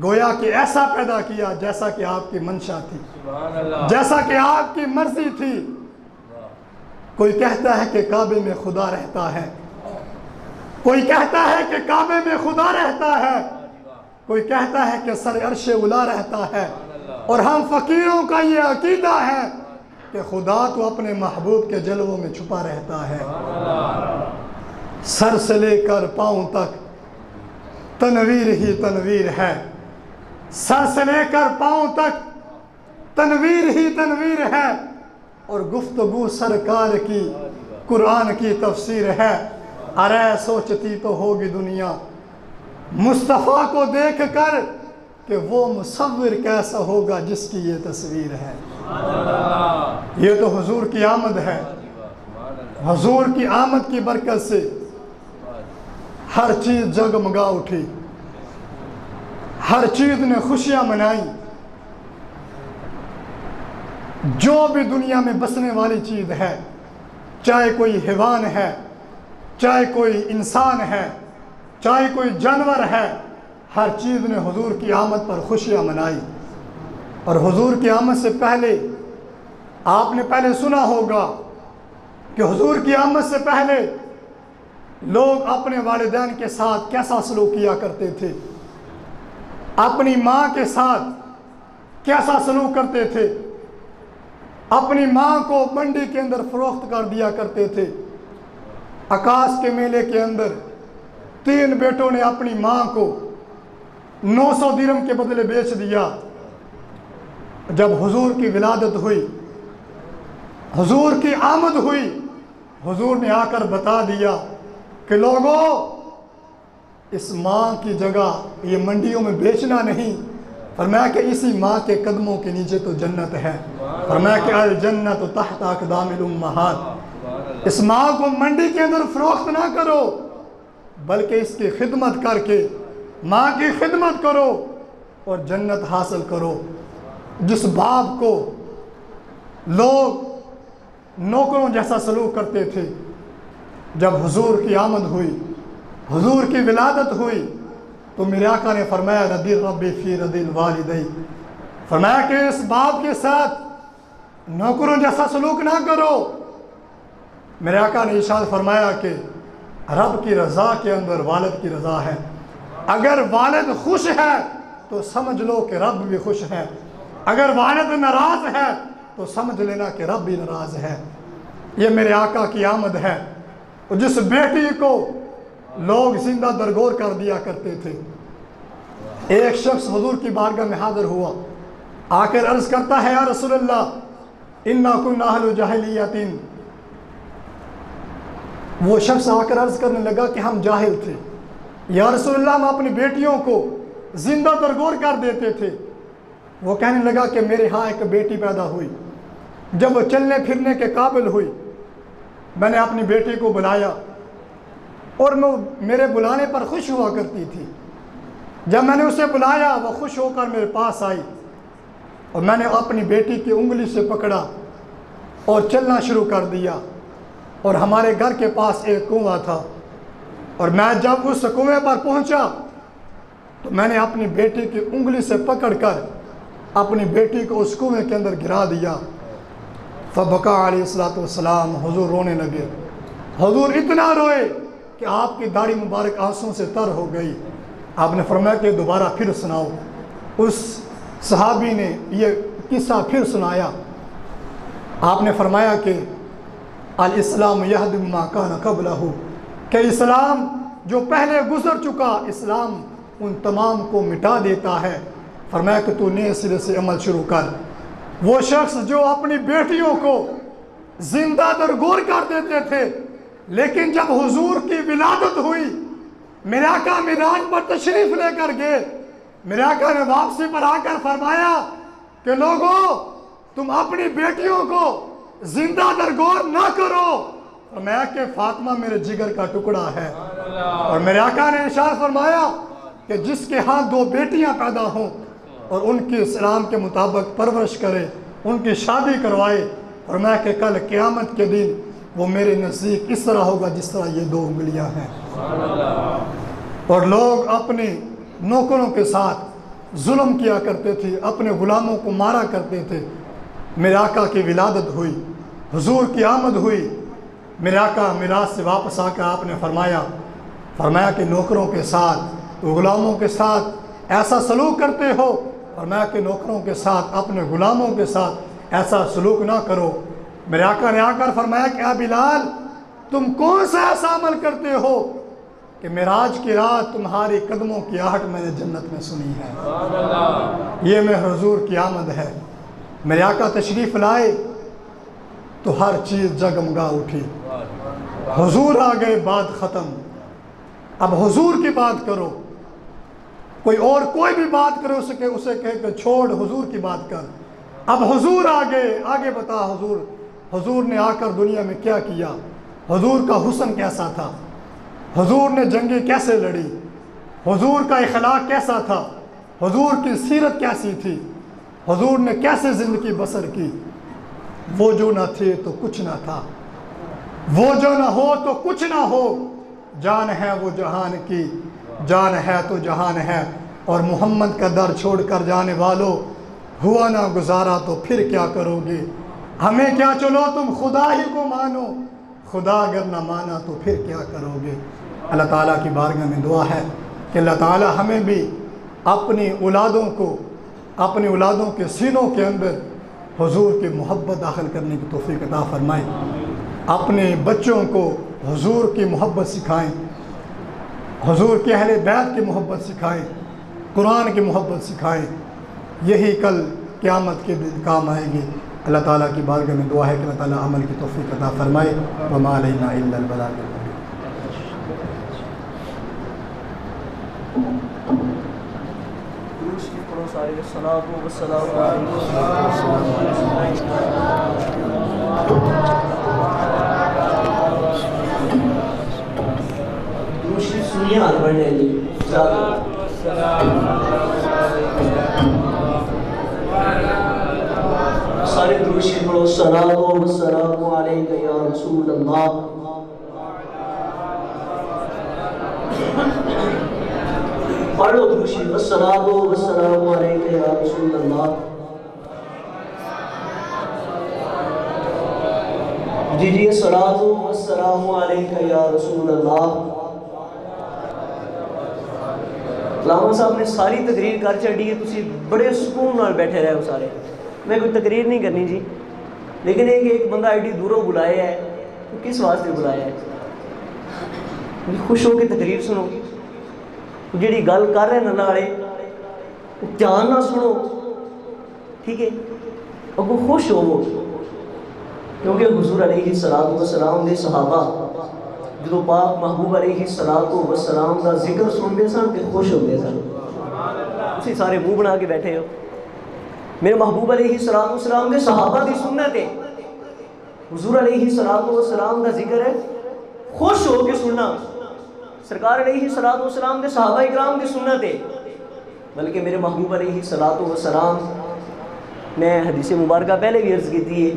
Speaker 1: گویا کہ ایسا پیدا کیا جیسا کہ آپ کی منشا تھی، جیسا کہ آپ کی مرضی تھی۔ کوئی کہتا ہے کہ کعبے میں خدا رہتا ہے، کوئی کہتا ہے کہ کعبے میں خدا رہتا ہے، کوئی کہتا ہے کہ سر عرش اولا رہتا ہے، اور ہم فقیروں کا یہ عقیدہ ہے کہ خدا تو اپنے محبوب کے جلووں میں چھپا رہتا ہے۔ سر سے لے کر پاؤں تک تنویر ہی تنویر ہے، سر سے لے کر پاؤں تک تنویر ہی تنویر ہے، اور گفتگو سرکار کی قرآن کی تفسیر ہے۔ ارے سوچتی تو ہوگی دنیا مصطفیٰ کو دیکھ کر کہ وہ مصور کیسا ہوگا جس کی یہ تصویر ہے۔ یہ تو حضور کی آمد ہے، حضور کی آمد کی برکت سے ہر چیز جگمگا اٹھی، ہر چیز نے خوشیاں منائی۔ جو بھی دنیا میں بسنے والی چیز ہے، چاہے کوئی حیوان ہے، چاہے کوئی انسان ہے، چاہے کوئی جانور ہے، ہر چیز نے حضور کی آمد پر خوشیاں منائی۔ اور حضور کی آمد سے پہلے آپ نے پہلے سنا ہوگا کہ حضور کی آمد سے پہلے لوگ اپنے والدین کے ساتھ کیسا سلوک کیا کرتے تھے، اپنی ماں کے ساتھ کیسا سلوک کرتے تھے، اپنی ماں کو منڈی کے اندر فروخت کر دیا کرتے تھے۔ عکاس کے میلے کے اندر 3 بیٹوں نے اپنی ماں کو 900 درہم کے بدلے بیچ دیا۔ جب حضور کی ولادت ہوئی، حضور کی آمد ہوئی، حضور نے آ کر بتا دیا کہ لوگوں اس ماں کی جگہ یہ منڈیوں میں بیچنا نہیں، فرمایا کہ اسی ماں کے قدموں کے نیچے تو جنت ہے، فرمایا کہ الجنت تحت اقدام الامہات، اس ماں کو منڈی کے اندر فروخت نہ کرو، بلکہ اس کی خدمت کر کے ماں کی خدمت کرو اور جنت حاصل کرو۔ جس باپ کو لوگ نوکروں جیسا سلوک کرتے تھے، جب حضور کی آمد ہوئی، حضور کی ولادت ہوئی، تو میرے آقا نے فرمایا رضی ربی فی رضی الوالدین، فرمایا کہ اس باپ کے ساتھ نوکروں جیسا سلوک نہ کرو۔ میرے آقا نے ارشاد فرمایا کہ رب کی رضا کے اندر والد کی رضا ہے، اگر والد خوش ہے تو سمجھ لو کہ رب بھی خوش ہے، اگر والد ناراض ہے تو سمجھ لینا کہ رب بھی ناراض ہے۔ یہ میرے آقا کی آمد ہے۔ جس بیٹی کو لوگ زندہ درگور کر دیا کرتے تھے، ایک شخص حضور کی بارگاہ میں حاضر ہوا، آ کر عرض کرتا ہے یا رسول اللہ انا کنا اہل جاہلیت۔ وہ شخص آ کر عرض کرنے لگا کہ ہم جاہل تھے یا رسول اللہ، ہم اپنی بیٹیوں کو زندہ درگور کر دیتے تھے۔ وہ کہنے لگا کہ میرے ہاں ایک بیٹی پیدا ہوئی، جب وہ چلنے پھرنے کے قابل ہوئی، میں نے اپنی بیٹی کو بلایا اور وہ میرے بلانے پر خوش ہوا کرتی تھی۔ جب میں نے اسے بلایا وہ خوش ہو کر میرے پاس آئی اور میں نے اپنی بیٹی کی انگلی سے پکڑا اور چلنا شروع کر دیا، اور ہمارے گھر کے پاس ایک کنواں تھا، اور میں جب اس کنویں پر پہنچا تو میں نے اپنی بیٹی کی انگلی سے پکڑ کر اپنی بیٹی کو اس کنویں کے اندر گرا دیا۔ فبکا علیہ السلام، حضور رونے لگے۔ حضور اتنا روئے کہ آپ کی داڑھی مبارک آنسوں سے تر ہو گئی۔ آپ نے فرمایا کہ دوبارہ پھر سناؤ۔ اس صحابی نے یہ قصہ پھر سنایا۔ آپ نے فرمایا کہ الاسلام یہدم ما کان قبلہ، کہ اسلام جو پہلے گزر چکا، اسلام ان تمام کو مٹا دیتا ہے۔ فرمایا کہ تو نئے سرے سے عمل شروع کر۔ وہ شخص جو اپنی بیٹیوں کو زندہ درگور کر دیتے تھے، لیکن جب حضور کی ولادت ہوئی، میرے آقا معراج پر تشریف لے کر گئے، میرے آقا نے واپسی پر آ کر فرمایا کہ لوگوں تم اپنی بیٹیوں کو زندہ درگور نہ کرو، فرمایا کہ فاطمہ میرے جگر کا ٹکڑا ہے۔ اور میرے آقا نے ارشاد فرمایا کہ جس کے ہاں دو بیٹیاں پیدا ہوں اور ان کی اسلام کے مطابق پرورش کرے، ان کی شادی کروائے، فرمایا کہ کل قیامت کے دن وہ میرے نزدیک اس طرح ہوگا جس طرح یہ دو انگلیاں ہیں۔ اور لوگ اپنے نوکروں کے ساتھ ظلم کیا کرتے تھے، اپنے غلاموں کو مارا کرتے تھے۔ میرے آقا کی ولادت ہوئی، حضور کی آمد ہوئی، میرے آقا میراث سے واپس آ کر آپ نے فرمایا کہ نوکروں کے ساتھ، غلاموں کے ساتھ ایسا سلوک کرتے ہو، فرمایا کہ نوکروں کے ساتھ، اپنے غلاموں کے ساتھ ایسا سلوک نہ کرو۔ میرے آقا نے آ کر فرمایا کہ اے بلال، تم کون سا ایسا عمل کرتے ہو کہ معراج کی رات تمہاری قدموں کی آہٹ میں نے جنت میں سنی ہے۔ یہ میں حضور کی آمد ہے۔ میرے آقا تشریف لائے تو ہر چیز جگمگا اٹھی۔ حضور آ گئے، بات ختم۔ اب حضور کی بات کرو، کوئی اور کوئی بھی بات کرے اسے کہے کہ چھوڑ، حضور کی بات کر۔ اب حضور آ گئے، آگے بتا حضور نے آ کر دنیا میں کیا کیا، حضور کا حسن کیسا تھا، حضور نے جنگیں کیسے لڑی، حضور کا اخلاق کیسا تھا، حضور کی سیرت کیسی تھی، حضور نے کیسے زندگی بسر کی۔ وہ جو نہ تھے تو کچھ نہ تھا، وہ جو نہ ہو تو کچھ نہ ہو، جان ہے وہ جہان کی، جان ہے تو جہان ہے۔ اور محمد کا در چھوڑ کر جانے والو، ہوا نہ گزارا تو پھر کیا کرو گے، ہمیں کیا چلو تم خدا ہی کو مانو، خدا اگر نہ مانا تو پھر کیا کرو گے۔ اللہ تعالیٰ کی بارگاہ میں دعا ہے کہ اللہ تعالیٰ ہمیں بھی اپنی اولادوں کے سینوں کے اندر حضور کی محبت داخل کرنے کی توفیق عطا فرمائے، اپنے بچوں کو حضور کی محبت سکھائیں، حضور کے اہل بیت کی محبت سکھائیں، قرآن کی محبت سکھائیں، یہی کل قیامت کے دن کام آئے گی۔ اللہ تعالیٰ کی بارگاہ میں دعا ہے کہ اللہ تعالیٰ عمل کی توفیق عطا فرمائے۔ وما علینا الا البلاغ المبین۔
Speaker 2: السلام علیکم۔
Speaker 3: سنیے ہاتھ بڑھنے جی سارے درود شریف پڑھو الصلاۃ والسلام علیک یا رسول اللہ پڑھو درود شریف الصلاۃ والسلام علیک یا رسول اللہ جی جی الصلاۃ والسلام علیک یا رسول اللہ علامہ صاحب نے ساری تقریر کر چڑھی ہے تسی بڑے سکون نال بیٹھے رہے ہو سارے میں کوئی تقریر نہیں کرنی جی لیکن ایک بندہ ایڈی دوروں بلایا ہے وہ کس واسطے بلایا ہے خوش ہو کے تقریر سنو جیڑی گل کر رہے نال والے دھیان نہ سنو ٹھیک ہے اگوں خوش ہو کیونکہ حضور علیہ الصلوۃ والسلام دے صحابہ جدو پاک محبوب علیہ الصلوۃ والسلام دا ذکر سنتے سن کہ خوش ہوتے سن اسی سارے منہ بنا کے بیٹھے ہو میرے محبوب علیہ الصلوۃ والسلام دے صحابہ دی سنت ہے حضور علیہ الصلوۃ والسلام دا ذکر ہے خوش ہو کے سننا سرکار علیہ الصلوۃ والسلام دے صحابہ اکرام دی سنت ہے بلکہ میرے محبوب علیہ الصلوۃ والسلام میں حدیث مبارکہ پہلے بھی عرض کی تھی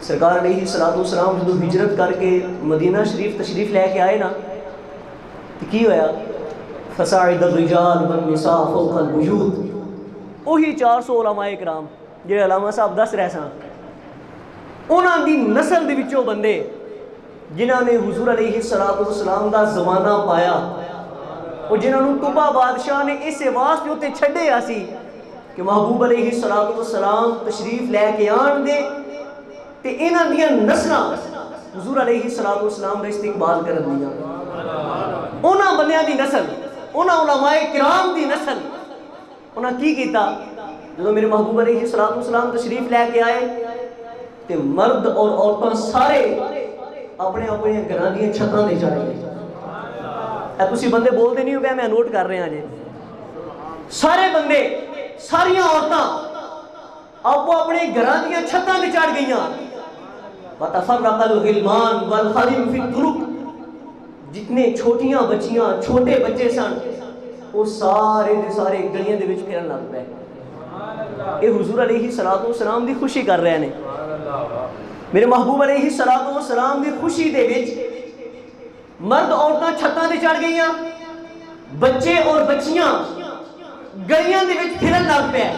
Speaker 3: سرکار علیہ الصلوۃ والسلام جدو ہجرت کر کے مدینہ شریف تشریف لے کے آئے نا تو کی ہویا فصاعد الرجال والنساء فوق البیوت وہی 400 علماء اکرام جڑے علامہ صاحب دس رہے سن انہاں دی نسل دے وچوں بندے جنہاں نے حضور علیہ الصلوۃ والسلام دا زمانہ پایا اور جنہاں نوں طبا بادشاہ نے اس واسطے اوتے چھڈیا سی کہ محبوب علیہ الصلوۃ والسلام تشریف لے کے آن دے تے انہاں دیاں نسلاں حضور علیہ الصلوۃ والسلام دا استقبال کرن دیاں انہاں بندیاں دی نسل انہاں علماء کرام دی نسل انہاں کی کیتا جدوں میرے محبوب علیہ الصلوۃ والسلام تشریف لے کے آئے تے مرد اور عورتاں سارے اپنے اپنے گھراں دیاں چھتاں تے چڑھ گئے اے تسی بندے بولدے نہیں ہو گئے میں نوٹ کر رہا جی سارے بندے ساریاں عورتاں آپ اپنے گھراں دیاں چھتاں تے چڑھ گئیاں وَتَفَرَّقَ الْغِلْمَانُ وَالْخَلِمُ فِي الطُّرُقِ جتنے چھوٹیاں بچیاں چھوٹے بچے سن وہ سارے دے سارے گلیاں دے وچ پھرن لگ پے اے حضور علیہ الصلوۃ والسلام دی خوشی کر رہے ہیں میرے محبوب علیہ الصلوۃ والسلام دی خوشی دے وچ مرد عورتاں چھتاں تے چڑھ گئیاں بچے اور بچیاں گلیاں دے وچ پھرن لگ پے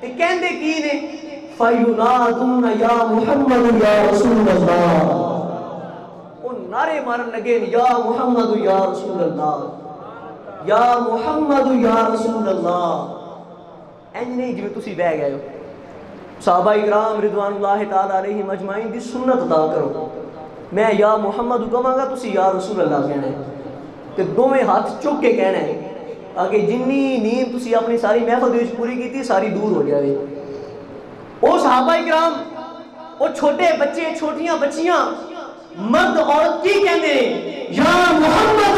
Speaker 3: تے کہندے کی نے فَيُنَادُونَ يَا مُحَمَّدُ يَا رَسُولَ اللَّهِ وہ نعرے مارن لگے یا محمد یا رسول اللہ یا محمد یا رسول اللہ اینج نہیں جو تسی بہ گئے ہو صحابہ اکرام رضوان اللہ تعالی علیہم اجمعین دی سنت ادا کرو میں یا محمد کہاں گا تسی یا رسول اللہ کہنا ہے تے دوویں ہاتھ چک کے کہنا ہے تاکہ جنی نیند تسی اپنی ساری محفل وچ پوری کیتی ساری دور ہو جائے او صحابہ اکرام او چھوٹے بچے چھوٹیاں بچیاں مرد عورت کی کہنے یا محمد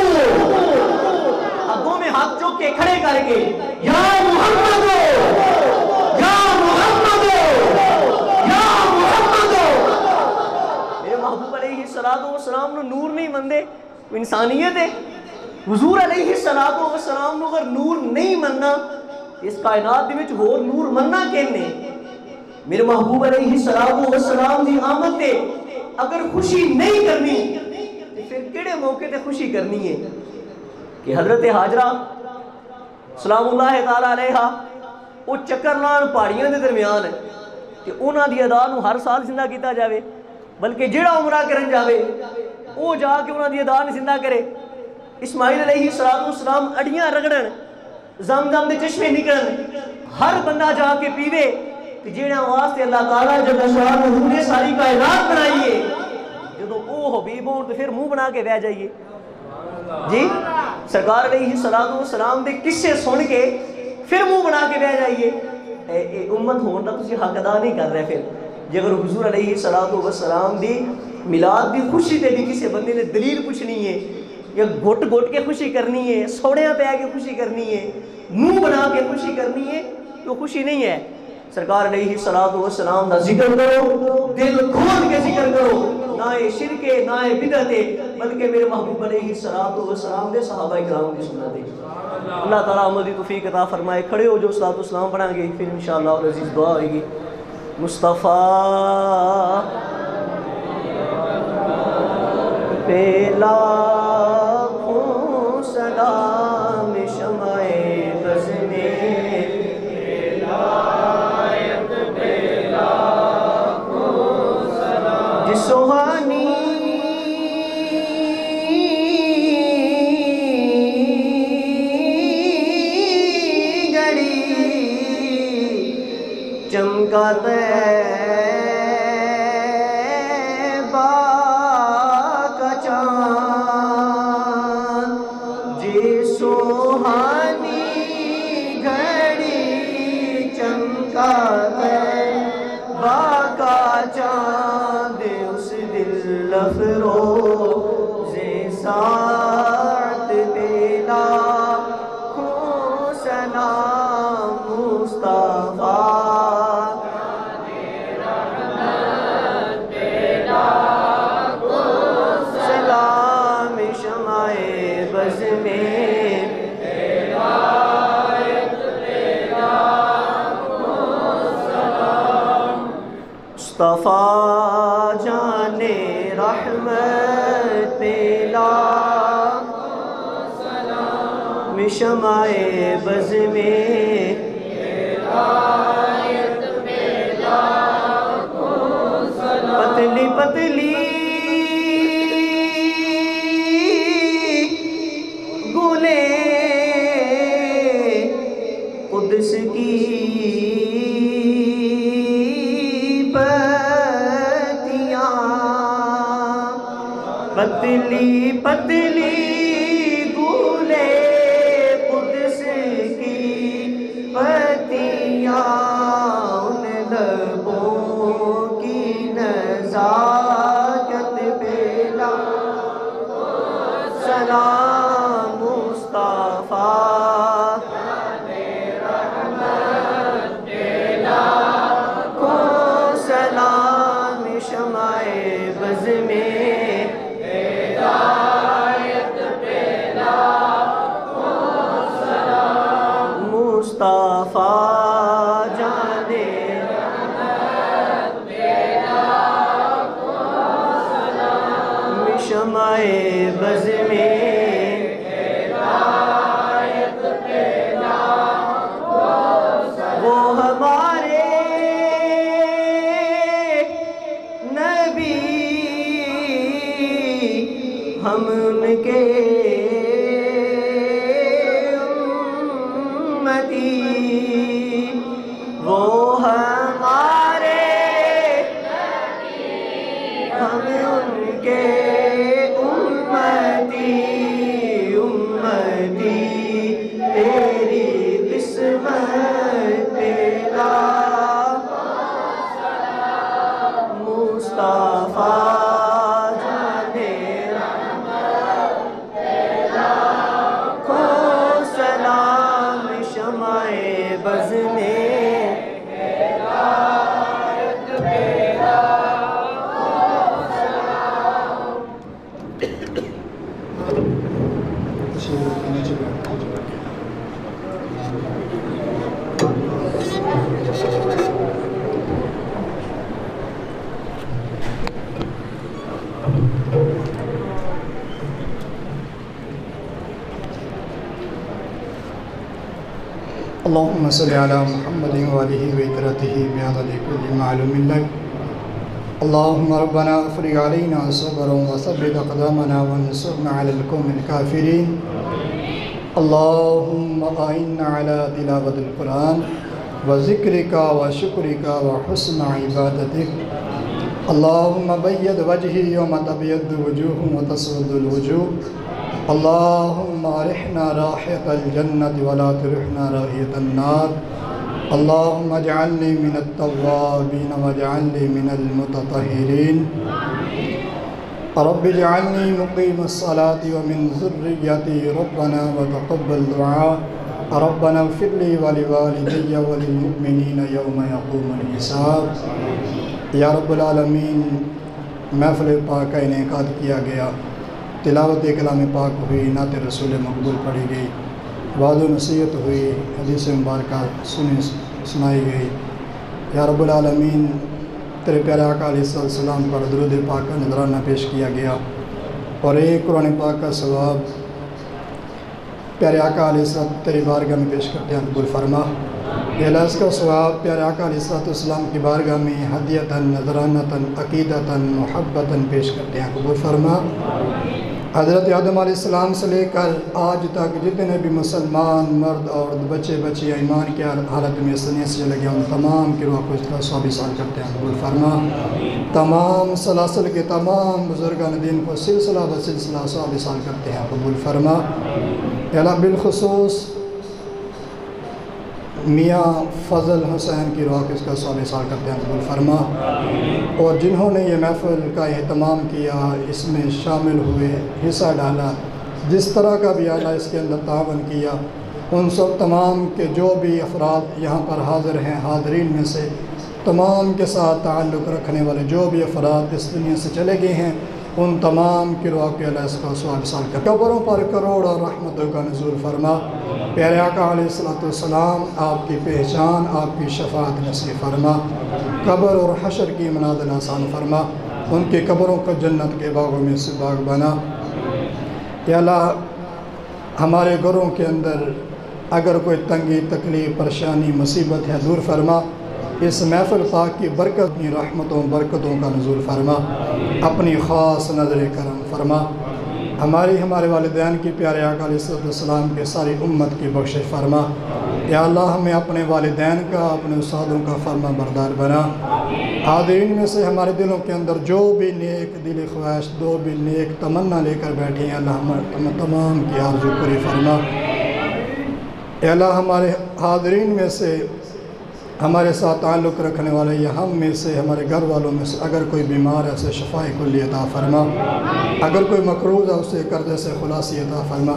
Speaker 3: ابوں میں ہاتھ چوک کے کھڑے کر کے یا محمد یا محمد یا محمد میرے محبوب علیہ الصلوۃ والسلام نو نور نہیں مندے انسانیت ہے حضور علیہ الصلوۃ والسلام نو اگر نور نہیں مننا اس کائنات دے وچ ہور نور مننا کینے میرے محبوب علیہ الصلوۃ والسلام دی آمد تے اگر خوشی نہیں کرنی تو پھر کیڑے موقع تے خوشی کرنی ہے کہ حضرت حاجرہ سلام اللہ تعالی علیہا وہ چکر لان پہاڑیاں دے درمیان ہے کہ انہاں دی ادا نو ہر سال زندہ کیتا جاوے بلکہ جیڑا عمرہ کرن جاوے وہ جا کے انہاں دی ادا نو زندہ کرے اسماعیل علیہ السلام اڑیاں رگڑن زمزم دے چشمے نکلن ہر بندہ جا کے پیوے کہ جیڑا واسطے اللہ تعالیٰ جب شاہ نے ساری کائنات بنائیے جدو او حبیب ہوں تو پھر منہ بنا کے بہ جائیے جی سرکار علیہ الصلوۃ والسلام دے قصے سن کے پھر منہ بنا کے بہ جائیے اے امت ہون دا تسی حق ادا نہیں کر رہے پھر جے اگر حضور علیہ الصلوۃ والسلام دی میلاد دی خوشی تے بھی کسی بندے نے دلیل پوچھنی ہے یا گھٹ گھٹ کے خوشی کرنی ہے سوڑیاں پہ کے خوشی کرنی ہے منہ بنا کے خوشی کرنی ہے تو خوشی نہیں ہے سرکار علیہ الصلوۃ والسلام دا ذکر کرو، دل کھول کے ذکر کرو، نہ شرک ہے نہ بدعت ہے، بلکہ میرے محبوب علیہ الصلوۃ والسلام دے صحابہ کرام کی سنت ہے۔ اللہ تعالیٰ عمل دی توفیق عطا فرمائے۔ کھڑے ہو جو صلاۃ والسلام پڑھیں گے، پھر انشاءاللہ العزیز دعا ہوئے گی۔ مصطفیٰ پہ لاکھوں سلام، شمع بز میں جس سوہانی گھڑی چمکا افروز ساعت پہ لاکھوں سلام، مصطفیٰ سلام، شمع بز میں مصطفیٰ جانے رحمت پہ شمع بز میں پتلی پتلی گلے قدس کی پتیاں، پتلی پتلی گلے قدس کی پتیاں، ان لبوں کی نزاکت پہ سلام، مصطفیٰ کو سلام، شمع بز میں مصطفیٰ جانے شمع بز میں وہ ہمارے نبی، ہم ان کے امتی، وہ ہمارے ہم ان کے امتی، امتی تیری قسمت تیرا مصطفیٰ جانے کو سلام، شمع بز میں
Speaker 1: اللهم صل على محمد وآله وإطرته بعدد كل معلوم لك. اللهم ربنا افرغ علينا صبرا وثبت أقدامنا وانصرنا على القوم الكافرين. اللهم أعنا على تلاوة القرآن وذكرك وشكرك وحسن عبادتك. اللهم بيض وجهي يوم تبيض وجوه وتسود الوجوه. اللهم ارحنا رائحة الجنة ولا ترحنا رائحة النار. اللهم اجعلني من التوابين واجعلني من المتطهرين. رب اجعلني مقيم الصلاة ومن ذريتي ربنا وتقبل دعاء ربنا اغفر لي ولوالدي وللمؤمنين يوم يقوم الحساب۔ یا رب العالمین، محفل پاک کا انعقاد کیا گیا، تلاوت کلام پاک ہوئی، نعت رسول مقبول پڑھی گئی، وعظ و نصیحت ہوئی، حدیث مبارکہ سنائی گئی۔ یا رب العالمین، تیرے پیارے آقا علیہ السلام پر درود پاک کا نذرانہ پیش کیا گیا، اور ایک قرآن پاک کا ثواب پیارے آقا علیہ السلام تیری بارگاہ میں پیش کرتے ہیں، قبول فرما۔ یہ اللہ اس کا ثواب پیارے آقا علیہ السلام کی بارگاہ میں ہدیتاً، نذرانتاً، عقیدتاً، محبتاً پیش کرتے ہیں، قبول فرما۔ حضرت آدم علیہ السلام سے لے کر آج تک جتنے بھی مسلمان مرد اور بچے بچیاں ایمان کی حالت میں اس دنیا سے چلے گئے، ان تمام کی روح کو اس طرح 100 سال کرتے ہیں، قبول فرما۔ تمام سلاسل کے تمام بزرگان دین کو سلسلہ بسلسلہ 100 سال کرتے ہیں، قبول فرما۔ یا اللہ بالخصوص میاں فضل حسین کی روح کو اس کا 100 سال کرتے ہیں، قبول فرما۔ اور جنہوں نے یہ محفل کا اہتمام کیا، اس میں شامل ہوئے، حصہ ڈالا، جس طرح کا بھی اللہ اس کے اندر تعاون کیا، ان سب تمام کے جو بھی افراد یہاں پر حاضر ہیں، حاضرین میں سے تمام کے ساتھ تعلق رکھنے والے جو بھی افراد اس دنیا سے چلے گئے ہیں، ان تمام کی روح کے اللہ اس کا 100 سال کر قبروں پر کروڑ اور رحمتوں کا نزول فرما۔ پیارے آقا علیہ السلام آپ کی پہچان، آپ کی شفاعت نصیب فرما، قبر اور حشر کی منازل آسان فرما، ان کی قبروں کو جنت کے باغوں میں سے باغ بنا۔ یا اللہ ہمارے گھروں کے اندر اگر کوئی تنگی، تکلیف، پریشانی، مصیبت ہے، دور فرما۔ اس محفل پاک کی برکت، اپنی رحمتوں برکتوں کا نزول فرما، اپنی خاص نظر کرم فرما۔ ہمارے والدین کی پیارے آقا علیہ السلام کے ساری امت کی بخشش فرما۔ یا اللہ ہمیں اپنے والدین کا، اپنے استادوں کا فرما بردار بنا۔ حاضرین میں سے ہمارے دلوں کے اندر جو بھی نیک دل خواہش، جو بھی نیک تمنا لے کر بیٹھے ہیں، اللہ ہم تمام کی آرزو پوری فرما۔ یا اللہ ہمارے حاضرین میں سے ہمارے ساتھ تعلق رکھنے والے یا ہم میں سے، ہمارے گھر والوں میں سے اگر کوئی بیمار ہے اسے شفاء کلی عطا فرما، اگر کوئی مقروض ہے اسے قرضے سے خلاصی عطا فرما،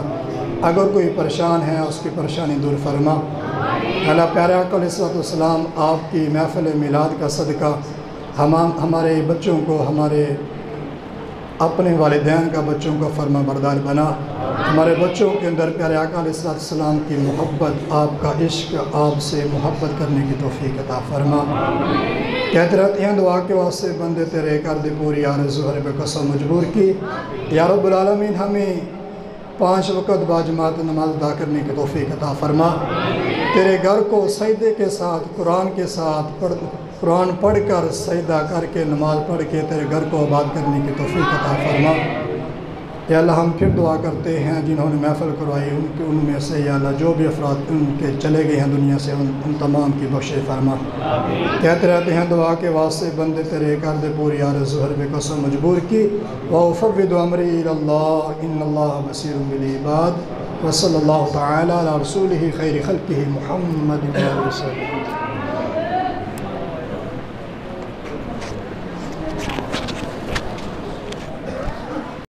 Speaker 1: اگر کوئی پریشان ہے اس کی پریشانی دور فرما۔ اللہ پیارے آقا علیہ السلام آپ کی محفل میلاد کا صدقہ ہمارے بچوں کو، ہمارے اپنے والدین کا بچوں کا فرما بردار بنا۔ ہمارے بچوں کے اندر پیارے آقا علیہ السلام کی محبت، آپ کا عشق، آپ سے محبت کرنے کی توفیق عطا فرما۔ کہتے رہتے ہیں دعا کے واسطے بندے تیرے کر دے پوری آرزو ہر بے قسم مجبور کی۔ یا رب العالمین ہمیں 5 وقت باجماعت نماز ادا کرنے کی توفیق عطا فرما۔ تیرے گھر کو سجدے کے ساتھ، قرآن کے ساتھ قرآن پڑھ کر، سجدہ کر کے، نماز پڑھ کے تیرے گھر کو آباد کرنے کی توفیق عطا فرما۔ یا اللہ ہم پھر دعا کرتے ہیں جنہوں نے محفل کروائی ان میں سے، یا اللہ جو بھی افراد ان کے چلے گئے ہیں دنیا سے، ان تمام کی بخشش فرما۔ کہتے رہتے ہیں دعا کے واسطے بندے تیرے کر دے پوری آرزو ہر بے قسم مجبور کی۔ وَأُفَوِّضُ أَمْرِي إِلَى اللَّهِ إِنَّ اللَّهَ بَصِيرٌ بِالْعِبَادِ وَصَلَّى اللَّهُ تَعَالَى عَلَى رَسُولِهِ خَيْرِ خَلْقِهِ مُحَمَّدٍ وَآلِهِ وَصَحْبِهِ